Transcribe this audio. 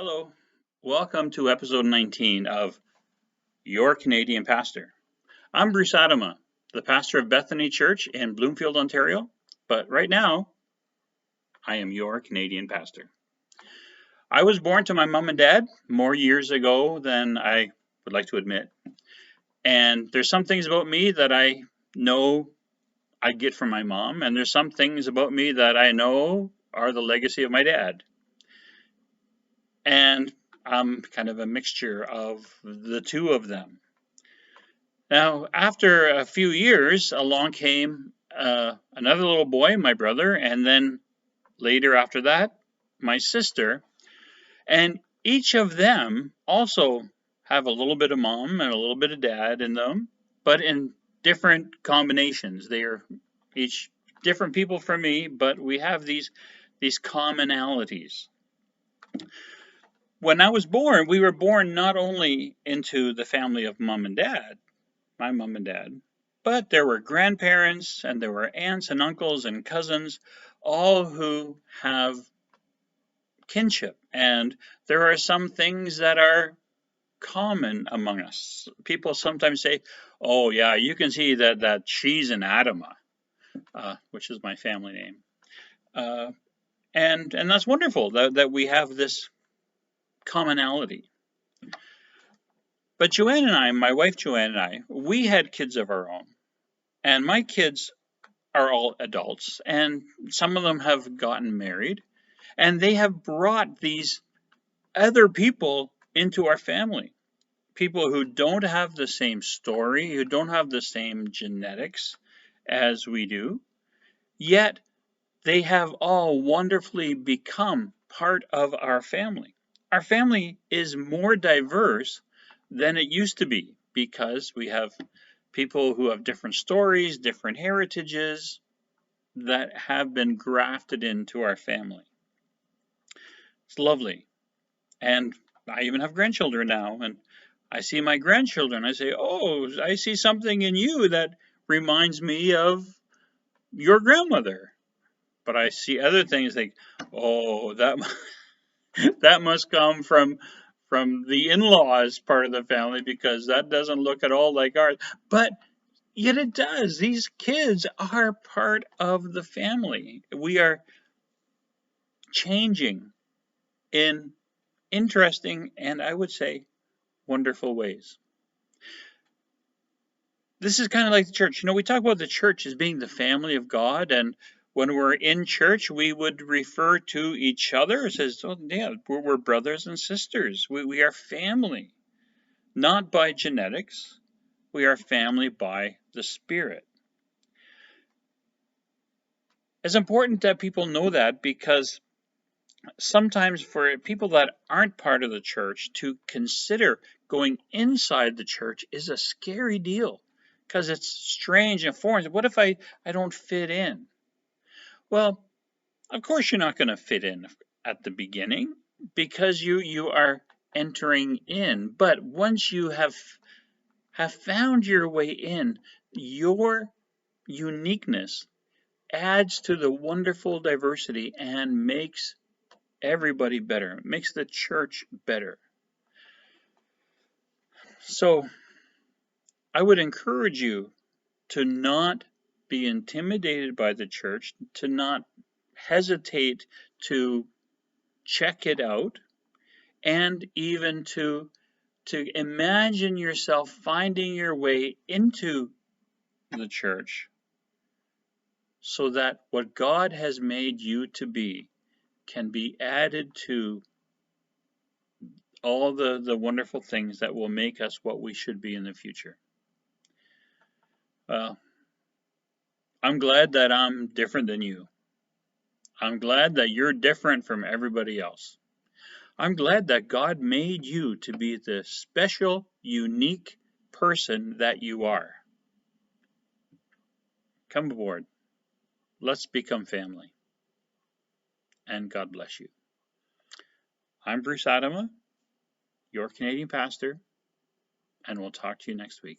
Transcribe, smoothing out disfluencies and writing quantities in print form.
Hello, welcome to episode 19 of Your Canadian Pastor. I'm Bruce Adama, the pastor of Bethany Church in Bloomfield, Ontario, but right now I am your Canadian pastor. I was born to my mom and dad more years ago than I would like to admit, and there's some things about me that I know I get from my mom, and there's some things about me that I know are the legacy of my dad. And I'm kind of a mixture of the two of them. Now, after a few years, along came another little boy, my brother, and then later after that, my sister. And each of them also have a little bit of mom and a little bit of dad in them, but in different combinations. They are each different people from me, but we have these commonalities. When I was born, we were born not only into the family of mom and dad, my mom and dad, but there were grandparents and there were aunts and uncles and cousins, all who have kinship. And there are some things that are common among us. People sometimes say, "Oh yeah, you can see that she's an Adama," which is my family name, and that's wonderful that we have this commonality. But Joanne and I, my wife Joanne and I, we had kids of our own, and my kids are all adults, and some of them have gotten married, and they have brought these other people into our family. People who don't have the same story, who don't have the same genetics as we do, yet they have all wonderfully become part of our family. Our family is more diverse than it used to be because we have people who have different stories, different heritages that have been grafted into our family. It's lovely. And I even have grandchildren now, and I see my grandchildren. I say, "Oh, I see something in you that reminds me of your grandmother." But I see other things like, "Oh, that that must come from the in-laws part of the family because that doesn't look at all like ours." But yet it does. These kids are part of the family. We are changing in interesting and I would say wonderful ways. This is kind of like the church. We talk about the church as being the family of God, and when we're in church, we would refer to each other as, "Oh, yeah, we're brothers and sisters. We are family, not by genetics. We are family by the Spirit." It's important that people know that because sometimes for people that aren't part of the church to consider going inside the church is a scary deal because it's strange and foreign. What if I don't fit in? Well, of course you're not going to fit in at the beginning because you are entering in. But once you have found your way in, your uniqueness adds to the wonderful diversity and makes everybody better, it makes the church better. So I would encourage you to not be intimidated by the church, to not hesitate to check it out, and even to imagine yourself finding your way into the church so that what God has made you to be can be added to all the wonderful things that will make us what we should be in the future. Well, I'm glad that I'm different than you. I'm glad that you're different from everybody else. I'm glad that God made you to be the special, unique person that you are. Come aboard. Let's become family. And God bless you. I'm Bruce Adama, your Canadian pastor, and we'll talk to you next week.